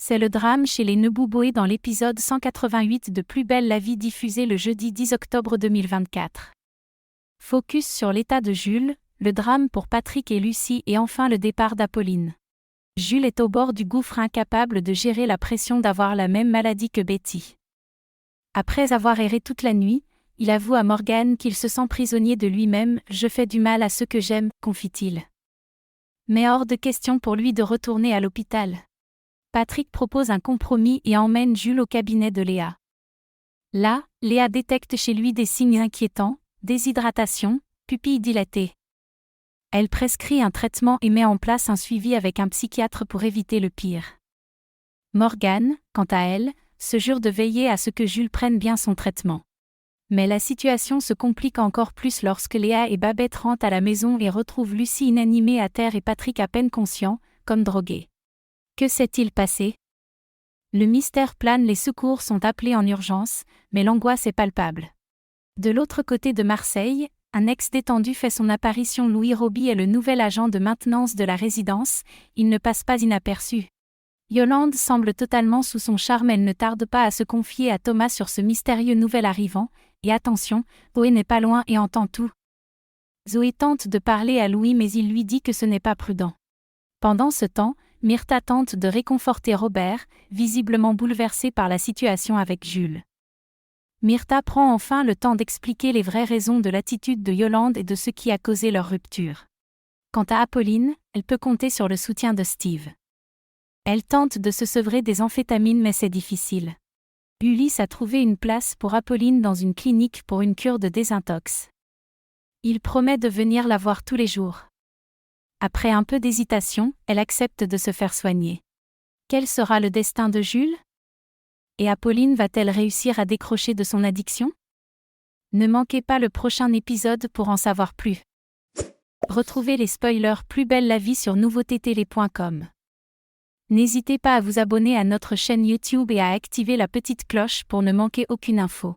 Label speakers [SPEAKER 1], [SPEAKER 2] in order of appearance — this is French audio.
[SPEAKER 1] C'est le drame chez les Nebouboé dans l'épisode 188 de Plus belle la vie diffusé le jeudi 10 octobre 2024. Focus sur l'état de Jules, le drame pour Patrick et Lucie et enfin le départ d'Apolline. Jules est au bord du gouffre, incapable de gérer la pression d'avoir la même maladie que Betty. Après avoir erré toute la nuit, il avoue à Morgane qu'il se sent prisonnier de lui-même. « Je fais du mal à ceux que j'aime », confie-t-il. Mais hors de question pour lui de retourner à l'hôpital. Patrick propose un compromis et emmène Jules au cabinet de Léa. Là, Léa détecte chez lui des signes inquiétants, déshydratation, pupilles dilatées. Elle prescrit un traitement et met en place un suivi avec un psychiatre pour éviter le pire. Morgane, quant à elle, se jure de veiller à ce que Jules prenne bien son traitement. Mais la situation se complique encore plus lorsque Léa et Babette rentrent à la maison et retrouvent Lucie inanimée à terre et Patrick à peine conscient, comme drogué. Que s'est-il passé? Le mystère plane, les secours sont appelés en urgence, mais l'angoisse est palpable. De l'autre côté de Marseille, un ex-détenu fait son apparition. Louis Roby est le nouvel agent de maintenance de la résidence, il ne passe pas inaperçu. Yolande semble totalement sous son charme, elle ne tarde pas à se confier à Thomas sur ce mystérieux nouvel arrivant, et attention, Zoé n'est pas loin et entend tout. Zoé tente de parler à Louis mais il lui dit que ce n'est pas prudent. Pendant ce temps, Myrtha tente de réconforter Robert, visiblement bouleversé par la situation avec Jules. Myrtha prend enfin le temps d'expliquer les vraies raisons de l'attitude de Yolande et de ce qui a causé leur rupture. Quant à Apolline, elle peut compter sur le soutien de Steve. Elle tente de se sevrer des amphétamines mais c'est difficile. Ulysse a trouvé une place pour Apolline dans une clinique pour une cure de désintox. Il promet de venir la voir tous les jours. Après un peu d'hésitation, elle accepte de se faire soigner. Quel sera le destin de Jules? Et Apolline va-t-elle réussir à décrocher de son addiction? Ne manquez pas le prochain épisode pour en savoir plus. Retrouvez les spoilers Plus belle la vie sur nouveautétélé.com. N'hésitez pas à vous abonner à notre chaîne YouTube et à activer la petite cloche pour ne manquer aucune info.